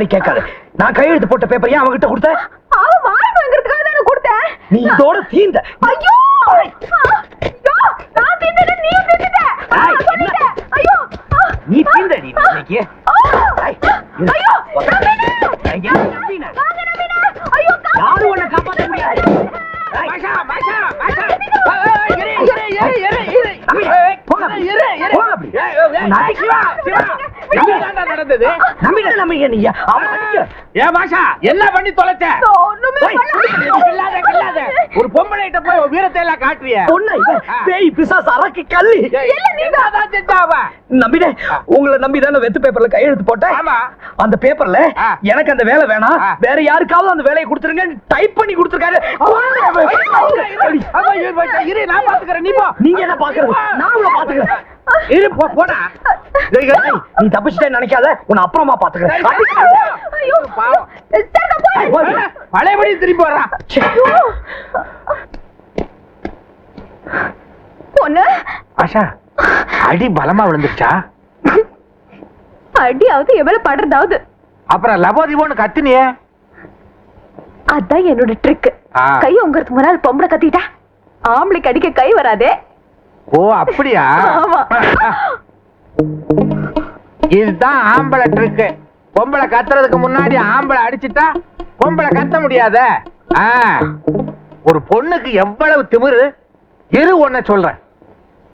மாதிரி கேட்காது. நான் கையெழுத்து போட்ட பேப்பர் ஏன் அவங்கிட்ட கொடுத்த? அவன் வாய் வாங்குறதுக்காக தானே கொடுத்தேன். நீ இதோட தீந்த. ஐயோ நான் தீந்தது நீ தீந்துட்ட. ஐயோ நீ தீந்தடி இன்னைக்கு. ஐயோ நம்பினா ஐயோ யாரும் உன்னை காப்பாற்ற முடியாது. மாஷா மாஷா மாஷா என்ன பண்ணி தொலைச்ச? ஒரு பொம்பளை போய் வீரத்தை எல்லாம் காட்டுறிய. உங்களை நம்பிதான வெத்து பேப்பர்ல கையெழுத்து போட்டேன். அந்த பேப்பர்ல எனக்கு அந்த வேலை வேணாம், வேற யாருக்காவது அந்த வேலையை கொடுத்துருங்க டைப் பண்ணி கொடுத்துருக்காரு. நான் பாத்துக்கிறேன், நீ போ. நீங்க என்ன பாக்குறது? நான் உங்களை பாத்துக்கிறேன். போடா. நீ தப்பிச்சுட்டே நினைக்காத, உன்னை அப்புறமா பாத்துக்கிறேன். பழையபடி திரும்பி வர்றான். பொண்ணு ஆஷா, அடி பலமா விழுந்துருச்சா? அடியாவது எவ்வளவு படுறதாவது. அப்புறம் லபோதிபோன்னு கத்துனியே. அதான் என்னோட ட்ரிக். கை உங்கிறதுக்கு முன்னாடி பொம்பளை கத்திட்டா ஆம்பளைக்கு அடிக்க கை வராதே. ஓ அப்படியா? இதுதான் ஆம்பளை ட்ரிக். பொம்பளை கத்துறதுக்கு முன்னாடி ஆம்பளை அடிச்சுட்டா பொம்பளை கத்த முடியாத. ஒரு பொண்ணுக்கு எவ்வளவு திமிரு இரு ஒன்ன சொல்றேன்.